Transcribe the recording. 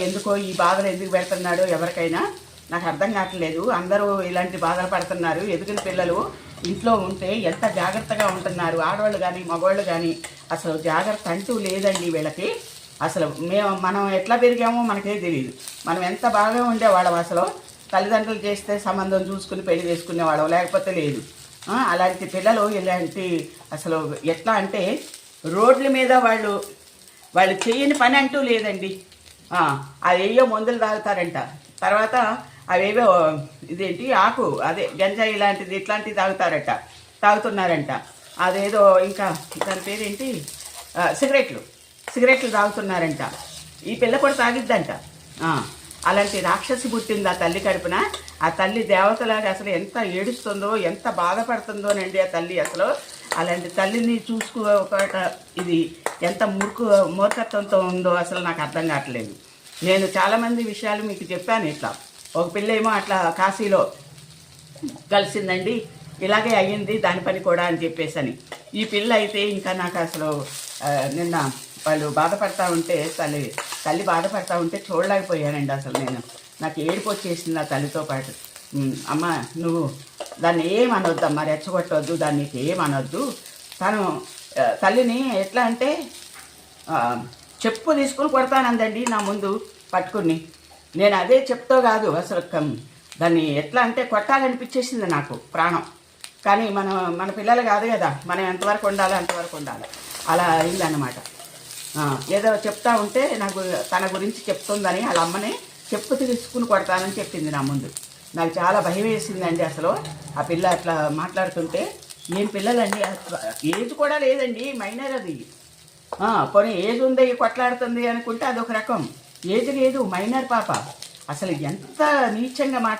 ఎందుకో ఈ బాధలు ఎందుకు పెడుతున్నాడో ఎవరికైనా నాకు అర్థం కావట్లేదు. అందరూ ఇలాంటి బాధలు పడుతున్నారు. ఎదిగిన పిల్లలు ఇంట్లో ఉంటే ఎంత జాగ్రత్తగా ఉంటున్నారు. ఆడవాళ్ళు కానీ మగవాళ్ళు కానీ అసలు జాగ్రత్త అంటూ లేదండి వీళ్ళకి. అసలు మనం ఎట్లా పెరిగామో మనకే తెలియదు. మనం ఎంత బాగా ఉండేవాళ్ళం అసలు. తల్లిదండ్రులు చేస్తే సంబంధం చూసుకుని పెళ్లి చేసుకునేవాళ్ళం, లేకపోతే లేదు. అలాంటి పిల్లలు ఇలాంటి అసలు ఎట్లా అంటే రోడ్ల మీద వాళ్ళు చేయని పని అంటూ లేదండి. అవేయో మందులు తాగుతారంట, తర్వాత అవేవో ఇదేంటి ఆకు అదే గంజాయి ఇలాంటిది ఇట్లాంటివి తాగుతున్నారంట. అదేదో ఇంకా దాని పేరేంటి సిగరెట్లు తాగుతున్నారంట. ఈ పిల్ల కూడా తాగిద్దంట. అలాంటి రాక్షసి పుట్టింది ఆ తల్లి కడుపున. ఆ తల్లి దేవతలాగా అసలు ఎంత ఏడుస్తుందో, ఎంత బాధపడుతుందోనండి ఆ తల్లి. అసలు అలాంటి తల్లిని చూసుకోక ఇది ఎంత మూర్ఖత్వంతో ఉందో అసలు నాకు అర్థం కావట్లేదు. నేను చాలామంది విషయాలు మీకు చెప్పాను. ఇట్లా ఒక పిల్ల ఏమో అట్లా కాశీలో కలిసిందండి, ఇలాగే అయ్యింది దాని పని కూడా అని చెప్పేసని. ఈ పిల్ల అయితే ఇంకా నాకు అసలు నిన్న వాళ్ళు బాధపడతా ఉంటే తల్లి బాధపడతా ఉంటే చూడలేకపోయానండి. అసలు నాకు ఏడుపు వచ్చేసింది ఆ తల్లితో పాటు. అమ్మ నువ్వు దాన్ని ఏమనొద్దమ్మా, రెచ్చగొట్టవద్దు, దాన్ని ఏమనొద్దు. తను తల్లిని ఎట్లా అంటే చెప్పు తీసుకుని కొడతానందండి నా ముందు పట్టుకుని. నేను అదే చెప్తో కాదు అసలు దాన్ని ఎట్లా అంటే కొట్టాలనిపించేసింది నాకు ప్రాణం. కానీ మన పిల్లలు కాదు కదా, మనం ఎంతవరకు ఉండాలో అంతవరకు ఉండాలి. అలా అయిందన్నమాట. ఏదో చెప్తా ఉంటే నాకు తన గురించి చెప్తుందని వాళ్ళ అమ్మని చెప్పు తీసుకుని కొడతానని చెప్పింది నా ముందు. నాకు చాలా భయం వేసిందండి అసలు. ఆ పిల్ల అట్లా మాట్లాడుతుంటే ఏం పిల్లలండి, ఏజ్ కూడా లేదండి, మైనర్ అది. పోనీ ఏజ్ ఉంది కొట్లాడుతుంది అనుకుంటే అదొక రకం, ఏజ్ లేదు, మైనర్ పాప. అసలు ఎంత నీచంగా